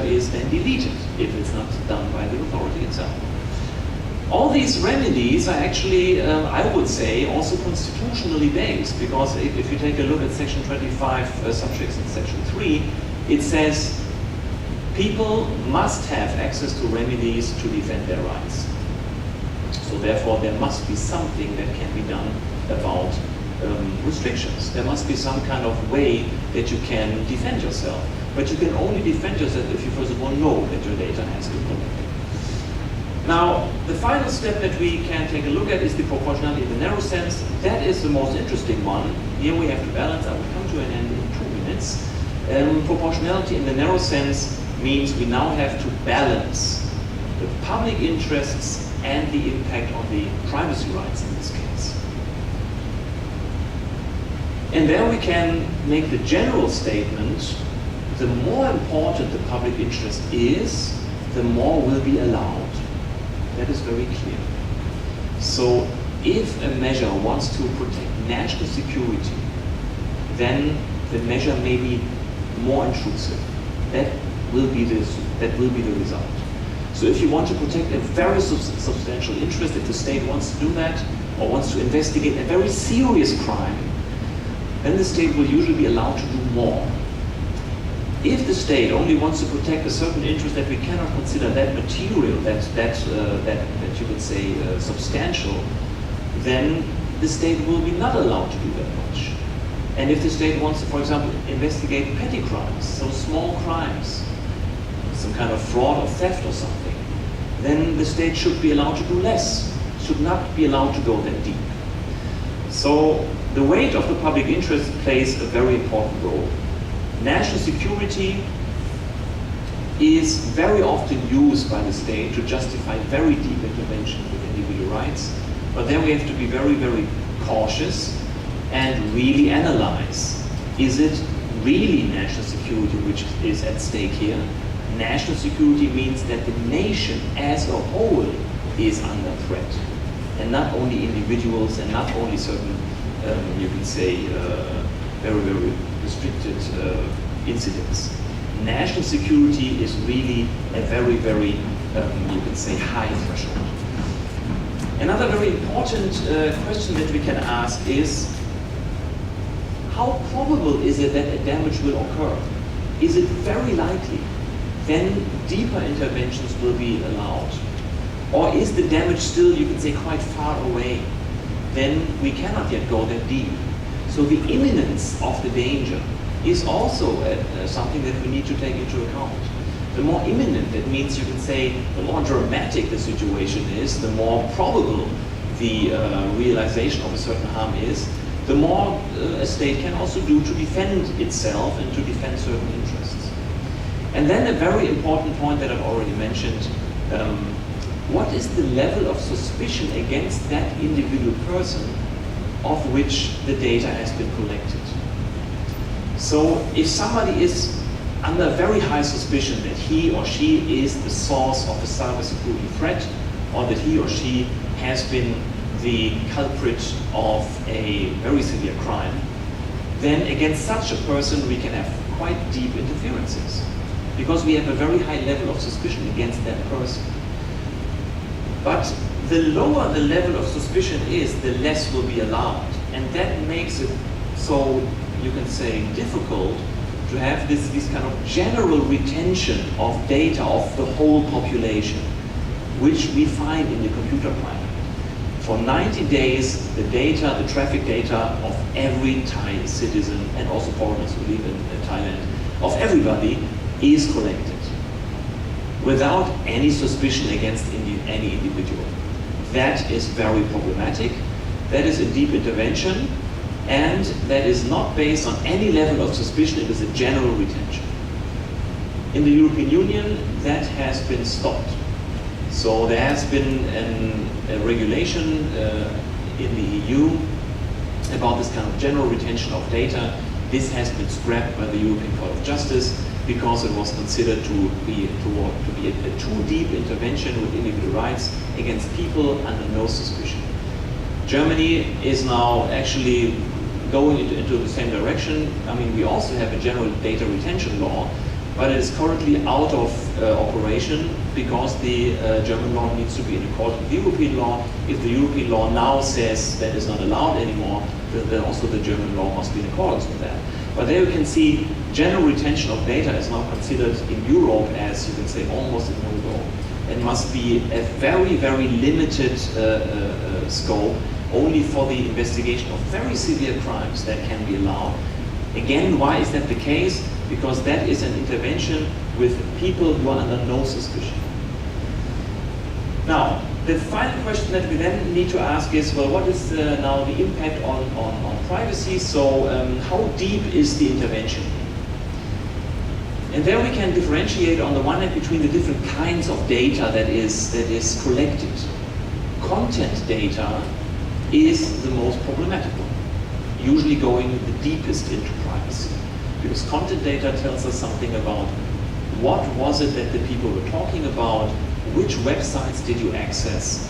is then deleted if it's not done by the authority itself. All these remedies are actually, I would say, also constitutionally based, because if you take a look at Section 25, subjects in Section 3, it says people must have access to remedies to defend their rights. So therefore, there must be something that can be done about restrictions. There must be some kind of way that you can defend yourself. But you can only defend yourself if you first of all know that your data has been collected. Now, the final step that we can take a look at is the proportionality in the narrow sense. That is the most interesting one. Here we have to balance. I will come to an end in 2 minutes. Proportionality in the narrow sense means we now have to balance the public interests and the impact on the privacy rights in this case. And there we can make the general statement, the more important the public interest is, the more will be allowed. That is very clear. So if a measure wants to protect national security, then the measure may be more intrusive. That will be the result. So if you want to protect a very substantial interest, if the state wants to do that, or wants to investigate a very serious crime, then the state will usually be allowed to do more. If the state only wants to protect a certain interest that we cannot consider that material, that you would say substantial, then the state will be not allowed to do that much. And if the state wants to, for example, investigate petty crimes, so small crimes, some kind of fraud or theft or something, then the state should be allowed to do less, should not be allowed to go that deep. So the weight of the public interest plays a very important role. National security is very often used by the state to justify very deep intervention with individual rights, but then we have to be very, very cautious and really analyze. Is it really national security which is at stake here? National security means that the nation as a whole is under threat, and not only individuals and not only certain, you can say, very, very restricted incidents. National security is really a very, very, you can say, high threshold. Another very important question that we can ask is, how probable is it that a damage will occur? Is it very likely? Then deeper interventions will be allowed. Or is the damage still, you can say, quite far away? Then we cannot yet go that deep. So the imminence of the danger is also something that we need to take into account. The more imminent, that means you can say, the more dramatic the situation is, the more probable the realization of a certain harm is, the more a state can also do to defend itself and to defend certain interests. And then a very important point that I've already mentioned, what is the level of suspicion against that individual person of which the data has been collected? So if somebody is under very high suspicion that he or she is the source of a cybersecurity threat, or that he or she has been the culprit of a very severe crime, then against such a person we can have quite deep interferences, because we have a very high level of suspicion against that person. But the lower the level of suspicion is, the less will be allowed. And that makes it so, you can say, difficult to have this kind of general retention of data of the whole population, which we find in the computer crime. For 90 days, the data, the traffic data of every Thai citizen, and also foreigners who live in Thailand, of everybody is collected without any suspicion against any individual. That is very problematic. That is a deep intervention, and that is not based on any level of suspicion. It is a general retention. In the European Union, that has been stopped. So there has been a regulation in the EU about this kind of general retention of data. This has been scrapped by the European Court of Justice because it was considered to be a too deep intervention with individual rights against people under no suspicion. Germany is now actually going into the same direction. I mean, we also have a general data retention law, but it is currently out of operation because the German law needs to be in accordance with the European law. If the European law now says that is not allowed anymore, then also the German law must be in accordance with that. But there you can see general retention of data is now considered in Europe as, you can say, almost a no-go. It must be a very, very limited scope, only for the investigation of very severe crimes that can be allowed. Again, why is that the case? Because that is an intervention with people who are under no suspicion. Now, the final question that we then need to ask is, well, what is now the impact on privacy? So, how deep is the intervention? And there we can differentiate on the one hand between the different kinds of data that is collected. Content data is the most problematic one, usually going the deepest into privacy. Because content data tells us something about what was it that the people were talking about, which websites did you access,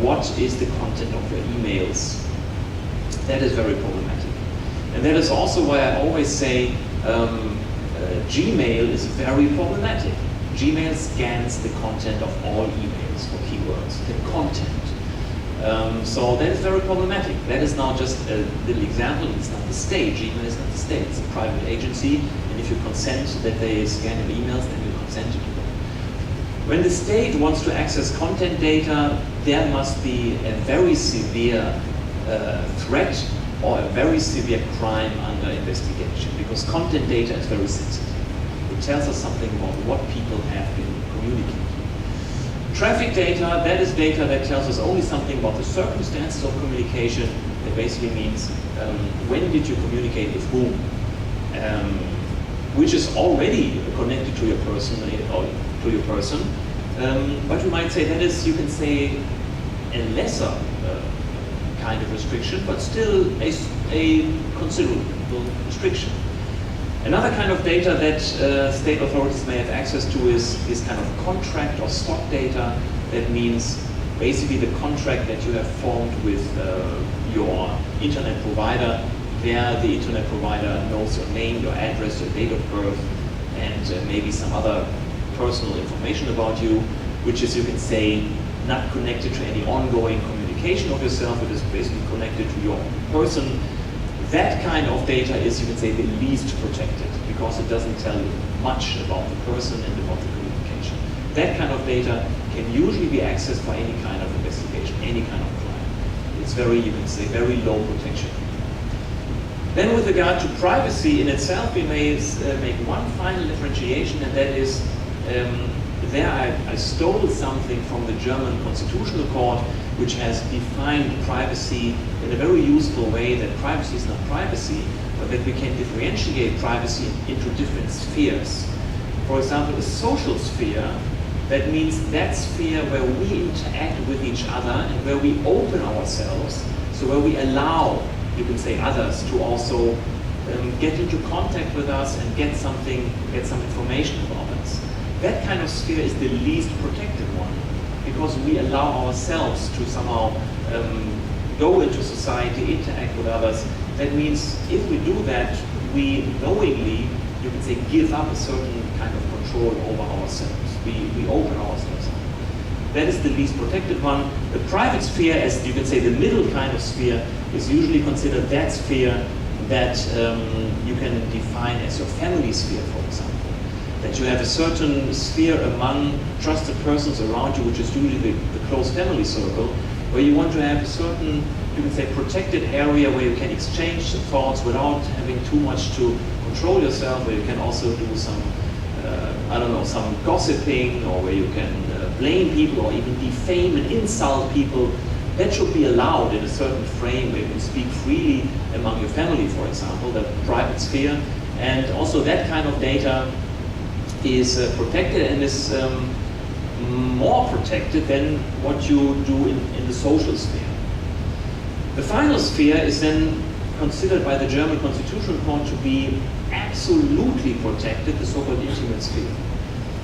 what is the content of your emails. That is very problematic. And that is also why I always say Gmail is very problematic. Gmail scans the content of all emails for keywords, the content. So that is very problematic. That is now just a little example. It's not the state. Gmail is not the state. It's a private agency. And if you consent that they scan your emails, then you consent to them. When the state wants to access content data, there must be a very severe threat or a very severe crime under investigation, because content data is very sensitive. It tells us something about what people have been communicating. Traffic data, that is data that tells us only something about the circumstances of communication. That basically means when did you communicate with whom, which is already connected to your person or to your person. But you might say that is, you can say, a lesser kind of restriction, but still a considerable restriction. Another kind of data that state authorities may have access to is this kind of contract or stock data. That means basically the contract that you have formed with your internet provider. There the internet provider knows your name, your address, your date of birth, and maybe some other personal information about you, which is, you can say, not connected to any ongoing communication of yourself. It is basically connected to your person. That kind of data is, you can say, the least protected, because it doesn't tell you much about the person and about the communication. That kind of data can usually be accessed by any kind of investigation, any kind of crime. It's very, you can say, very low protection. Then with regard to privacy in itself, we may make one final differentiation, and that is, there I stole something from the German Constitutional Court, which has defined privacy in a very useful way, that privacy is not privacy, but that we can differentiate privacy into different spheres. For example, a social sphere, that means that sphere where we interact with each other and where we open ourselves, so where we allow, you can say, others to also get into contact with us and get some information about us. That kind of sphere is the least protected one, because we allow ourselves to somehow go into society, interact with others. That means if we do that, we knowingly, you can say, give up a certain kind of control over ourselves. We open ourselves up. That is the least protected one. The private sphere, as you can say, the middle kind of sphere, is usually considered that sphere that you can define as your family sphere, for example. That you have a certain sphere among trusted persons around you, which is usually the close family circle, where you want to have a certain, you can say, protected area where you can exchange thoughts without having too much to control yourself, where you can also do some, I don't know, some gossiping, or where you can blame people or even defame and insult people. That should be allowed in a certain frame where you can speak freely among your family, for example, the private sphere. And also that kind of data is protected and is more protected than what you do in the social sphere. The final sphere is then considered by the German Constitutional Court to be absolutely protected, the so-called intimate sphere.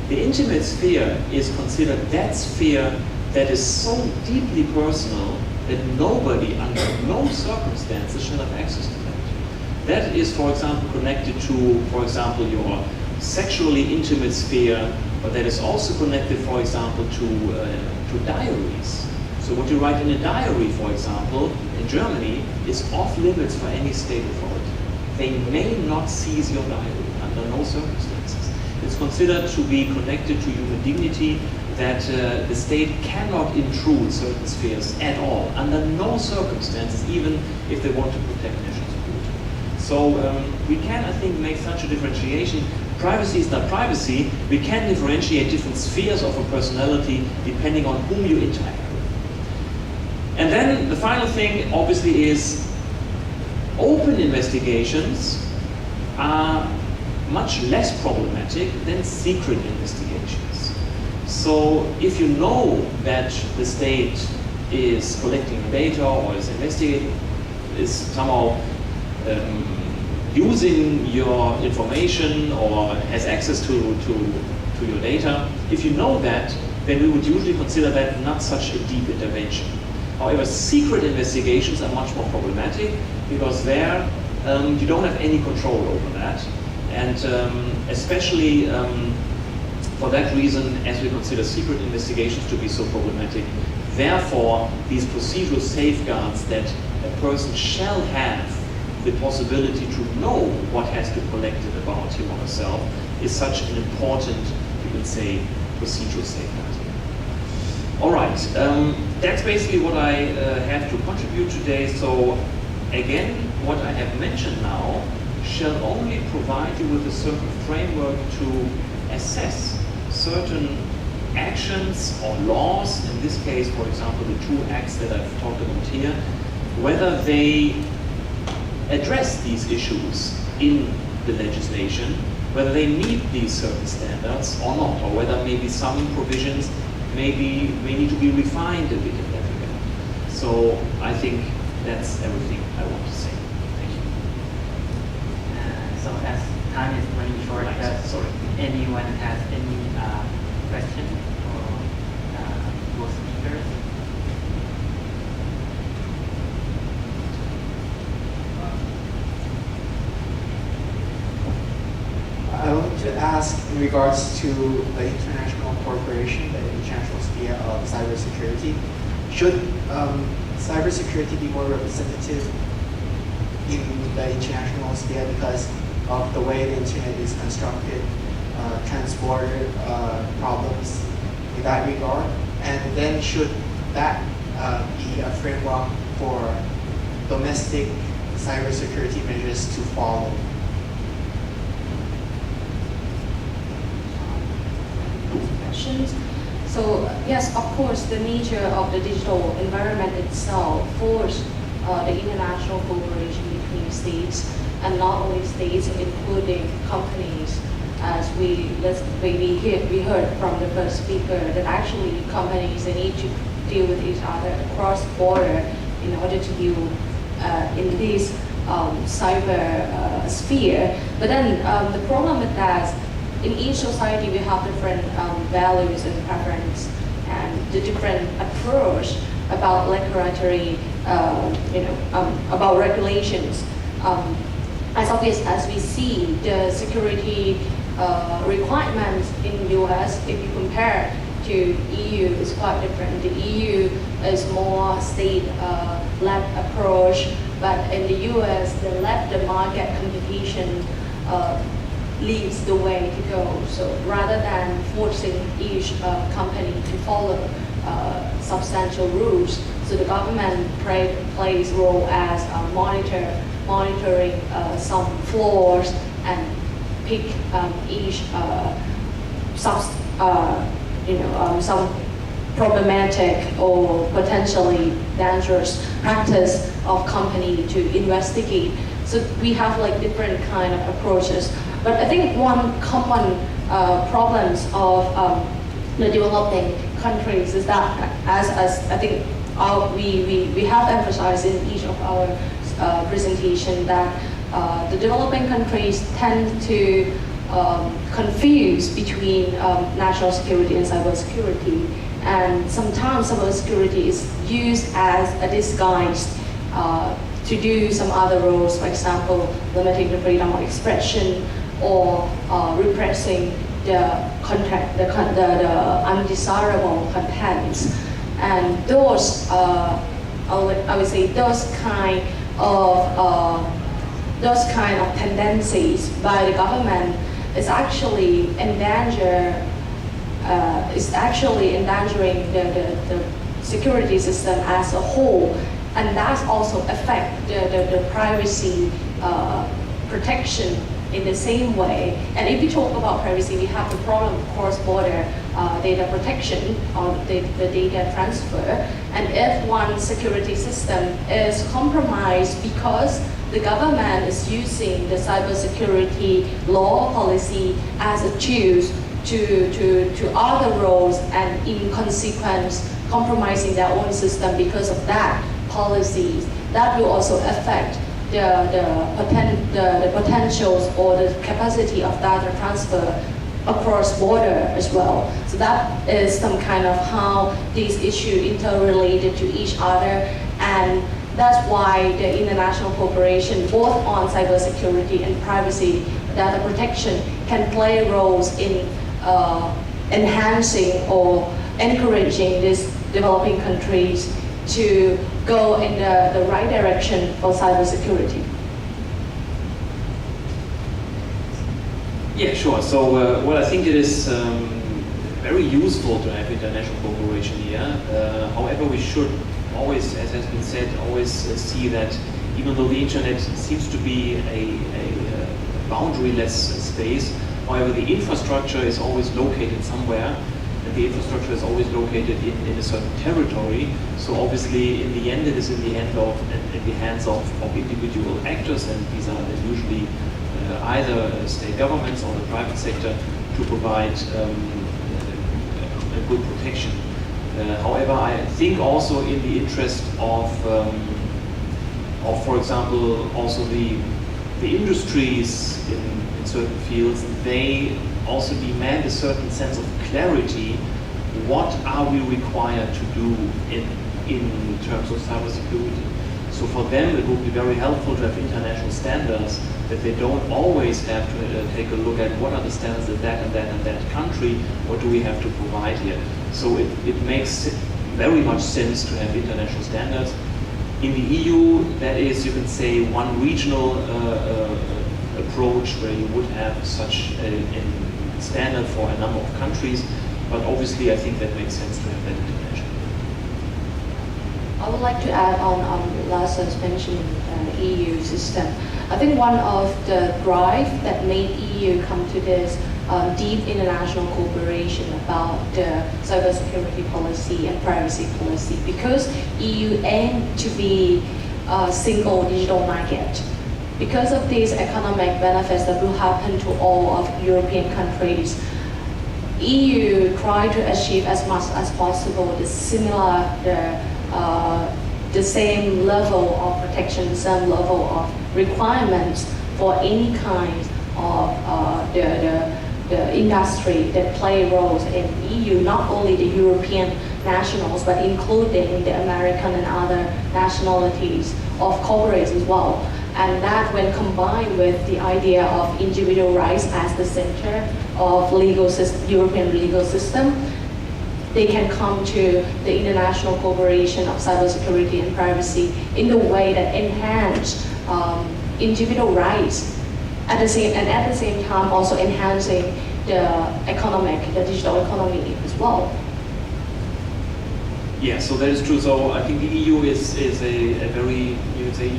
The intimate sphere is considered that sphere that is so deeply personal that nobody under no circumstances shall have access to that. That is, for example, connected to, for example, your sexually intimate sphere, but that is also connected, for example, to diaries. So what you write in a diary, for example, in Germany, is off limits for any state authority. They may not seize your diary under no circumstances. It's considered to be connected to human dignity, that the state cannot intrude certain spheres at all, under no circumstances, even if they want to protect national security. So we can, I think, make such a differentiation. Privacy is not privacy. We can differentiate different spheres of a personality depending on whom you interact with. And then the final thing, obviously, is open investigations are much less problematic than secret investigations. So if you know that the state is collecting data or is investigating, is somehow using your information or has access to your data, if you know that, then we would usually consider that not such a deep intervention. However, secret investigations are much more problematic because there you don't have any control over that. And especially for that reason, as we consider secret investigations to be so problematic, therefore these procedural safeguards that a person shall have the possibility to know what has been collected about him or herself is such an important, you could say, procedural safeguard. All right, that's basically what I have to contribute today. So again, what I have mentioned now shall only provide you with a certain framework to assess certain actions or laws, in this case, for example, the two acts that I've talked about here, whether they address these issues in the legislation, whether they meet these certain standards or not, or whether maybe some provisions may need to be refined a bit in that regard. So I think that's everything I want to say. Thank you. So as time is running short, sorry. Anyone has any question for speakers? I want to ask in regards to the international corporation, the international sphere of cybersecurity. Should cybersecurity be more representative in the international sphere because of the way the internet is constructed, transborder problems in that regard? And then should that be a framework for domestic cybersecurity measures to follow? So yes, of course, the nature of the digital environment itself forced the international cooperation between states, and not only states, including companies. As we heard from the first speaker, that actually companies, they need to deal with each other across border in order to deal in this cyber sphere. But then the problem with that, in each society we have different values and preference, and the different approach about regulatory, about regulations. As obvious as we see, the security requirements in US, if you compare to EU, is quite different. The EU is more state-led approach, but in the US, the market competition leads the way to go. So rather than forcing each company to follow substantial rules, so the government plays role as monitoring some flaws and pick each some problematic or potentially dangerous practice of company to investigate. So we have like different kind of approaches. But I think one common problems of the developing countries is that, as I think we have emphasized in each of our presentation, that the developing countries tend to confuse between national security and cybersecurity, and sometimes cybersecurity is used as a disguise to do some other roles, for example, limiting the freedom of expression or repressing the content, the undesirable contents, and those I would say those kind of tendencies by the government is actually endangering the security system as a whole, and that also affect the privacy protection in the same way. And if we talk about privacy, we have the problem of cross-border data protection or the data transfer. And if one security system is compromised because the government is using the cybersecurity law policy as a tool to other roles, and in consequence compromising their own system because of that policies, that will also affect the potentials or the capacity of data transfer across border as well. So that is some kind of how these issues interrelated to each other, and that's why the international cooperation both on cybersecurity and privacy data protection can play roles in enhancing or encouraging these developing countries to go in the right direction for cybersecurity. Yeah, sure. So, well, I think it is very useful to have international cooperation here. However, we should always, as has been said, always see that even though the internet seems to be a boundaryless space, however, the infrastructure is always located somewhere. The infrastructure is always located in a certain territory. So obviously, in the end, it is in the hands of individual actors, and these are then usually either state governments or the private sector to provide a good protection. However, I think also in the interest of for example, also the industries in certain fields, they also demand a certain sense of clarity. What are we required to do in terms of cybersecurity? So for them, it would be very helpful to have international standards, that they don't always have to take a look at what are the standards of that and that and that country, what do we have to provide here. So it makes very much sense to have international standards. In the EU, that is, you can say, one regional approach where you would have such a standard for a number of countries, but obviously I think that makes sense to have that international. I would like to add on Lassen's mentioned EU system. I think one of the drive that made EU come to this deep international cooperation about the cybersecurity policy and privacy policy, because EU aimed to be a single digital market. Because of these economic benefits that will happen to all of European countries, EU tried to achieve as much as possible the same level of protection, same level of requirements for any kind of the industry that play roles in EU, not only the European nationals, but including the American and other nationalities of corporates as well. And that, when combined with the idea of individual rights as the center of European legal system, they can come to the international cooperation of cybersecurity and privacy in the way that enhance individual rights, at the same time also enhancing the digital economy as well. Yeah, so that is true. So I think the EU is a very, you would say,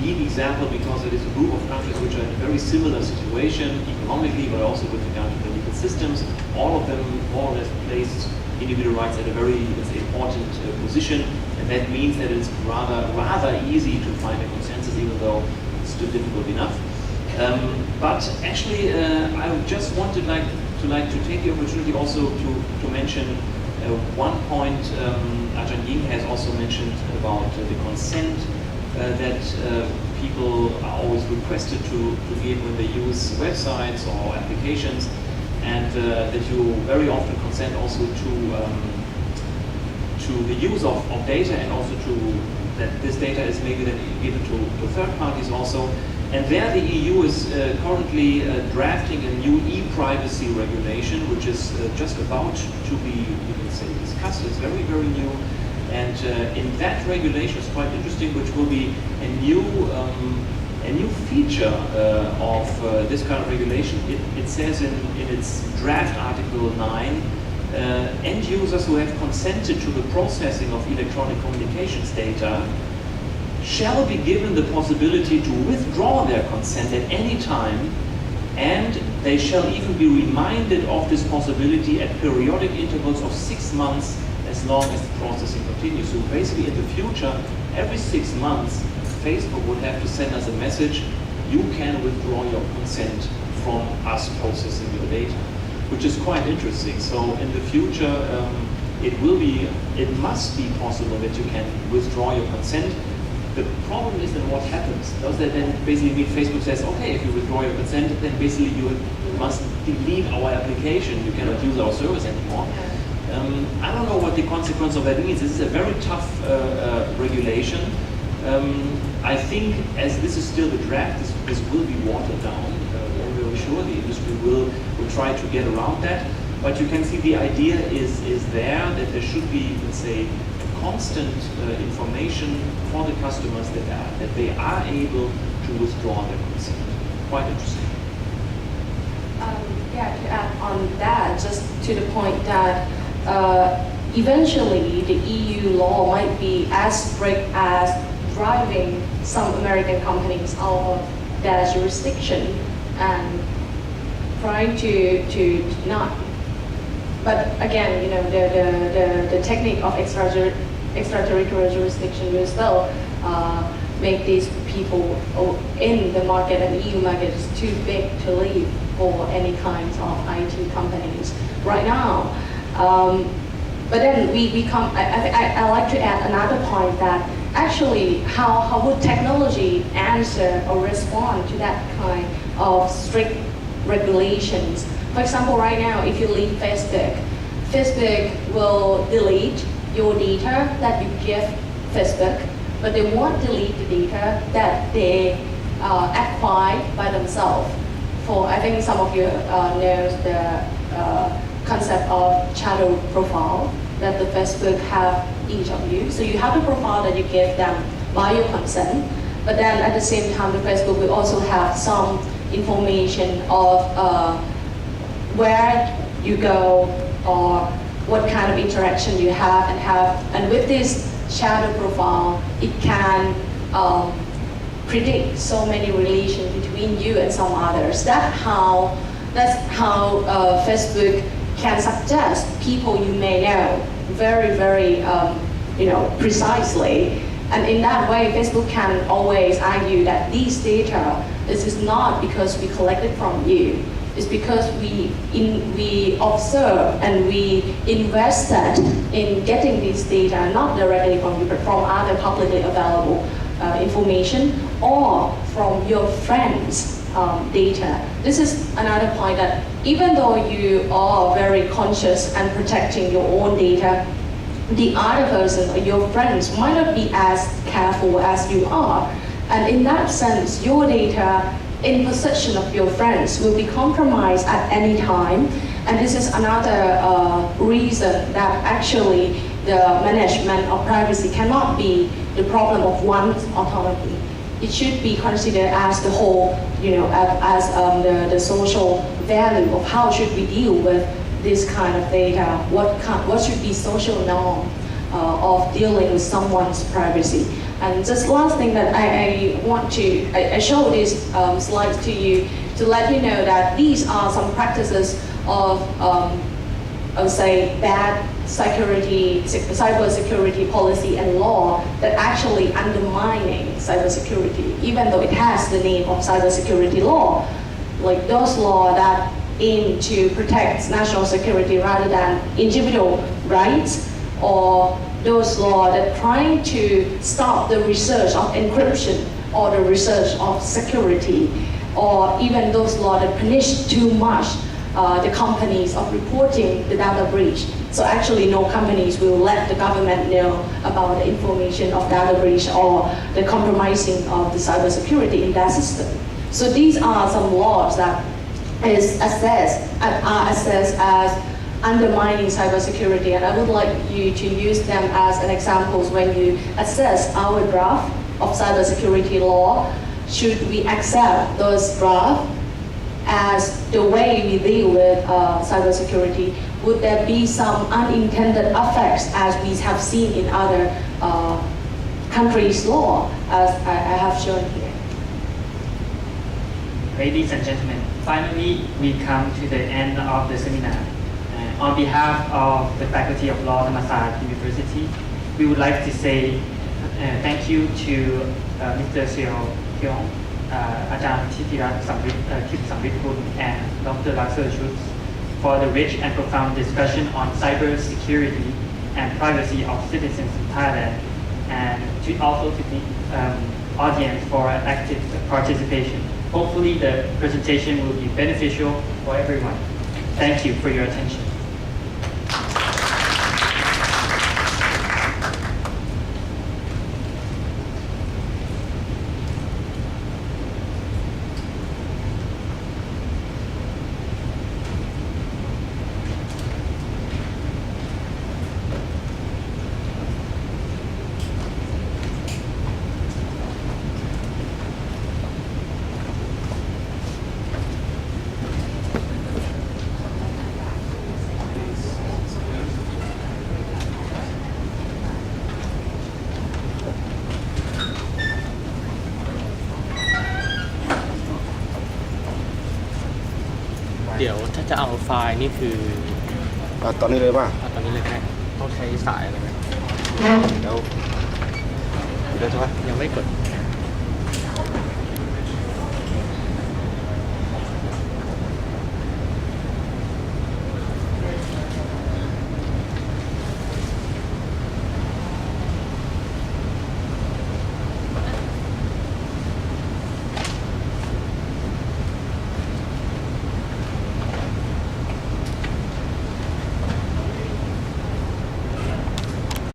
unique example, because it is a group of countries which are in a very similar situation economically, but also with regard to the legal systems. All of them more or less placed individual rights at a very, let's say, important position, and that means that it's rather easy to find a consensus, even though it's still difficult enough. But actually, I just wanted to take the opportunity also to mention one point Ajahn Ying has also mentioned about the consent that people are always requested to give when they use websites or applications, and that you very often consent also to the use of data, and also that this data is maybe then given to third parties also. And there the EU is currently drafting a new e-privacy regulation, which is just about to be, you can say, discussed. It's very, very new. And in that regulation, it's quite interesting, which will be a new feature of this kind of regulation. It says in its draft Article 9, end users who have consented to the processing of electronic communications data shall be given the possibility to withdraw their consent at any time, and they shall even be reminded of this possibility at periodic intervals of 6 months as long as the processing continues. So basically in the future, every 6 months, Facebook would have to send us a message, you can withdraw your consent from us processing your data, which is quite interesting. So in the future, it must be possible that you can withdraw your consent. The problem is then what happens? Does that then basically mean Facebook says, okay, if you withdraw your consent, then basically you must delete our application, you cannot use our service anymore. I don't know what the consequence of that means. This is a very tough regulation. I think as this is still the draft, this will be watered down. Very, very sure the industry will try to get around that. But you can see the idea is there that there should be, let's say, constant information for the customers that they are able to withdraw their consent. Quite interesting. Yeah, to add on that, just to the point that eventually the EU law might be as strict as driving some American companies out of their jurisdiction and trying to not. But again, you know, the technique of extraterritorial jurisdiction will still make these people in the market, and the EU market is too big to leave for any kinds of IT companies right now. But then we come, I like to add another point that actually how would technology answer or respond to that kind of strict regulations? For example, right now, if you leave Facebook will delete your data that you give Facebook, but they won't delete the data that they acquire by themselves. For I think some of you know the concept of shadow profile that the Facebook have each of you. So you have a profile that you give them by your consent, but then at the same time, the Facebook will also have some information of where you go or what kind of interaction you have, and with this shadow profile, it can predict so many relations between you and some others. That's how Facebook can suggest people you may know very, very precisely. And in that way, Facebook can always argue that these data, this is not because we collected from you. It's because we observe and we invested in getting this data, not directly from you, but from other publicly available information or from your friends' data. This is another point that even though you are very conscious and protecting your own data, the other person or your friends might not be as careful as you are. And in that sense, your data in possession of your friends will be compromised at any time. And this is another reason that actually the management of privacy cannot be the problem of one authority. It should be considered as the whole, as the social value of how should we deal with this kind of data, what should be social norm of dealing with someone's privacy. And just last thing that I show this slides to you to let you know that these are some practices of, I would say, bad cybersecurity policy and law that actually undermining cybersecurity, even though it has the name of cybersecurity law, like those laws that aim to protect national security rather than individual rights, or those laws that trying to stop the research of encryption or the research of security, or even those laws that punish too much the companies of reporting the data breach. So actually no companies will let the government know about the information of data breach or the compromising of the cybersecurity in that system. So these are some laws that is assessed and are assessed as undermining cybersecurity, and I would like you to use them as an examples when you assess our draft of cybersecurity law. Should we accept those drafts as the way we deal with cybersecurity? Would there be some unintended effects as we have seen in other countries' law, as I have shown here? Ladies and gentlemen, finally we come to the end of the seminar. On behalf of the Faculty of Law, Thailand University, we would like to say thank you to Mr. Seo Kyung, อาจารย์ทิติรัตน์ทิพย์สัมฤทธิ์กุล and Dr. Lakser Schutz for the rich and profound discussion on cybersecurity and privacy of citizens in Thailand, and also to the audience for active participation. Hopefully the presentation will be beneficial for everyone. Thank you for your attention.เดี๋ยวถ้าจะเอาไฟล์นี่คือ ตอนนี้เลยป่ะ ตอนนี้เลยได้ต้องใช้สายอะไรไหม แล้วได้ใช่ไหม ยังไม่กด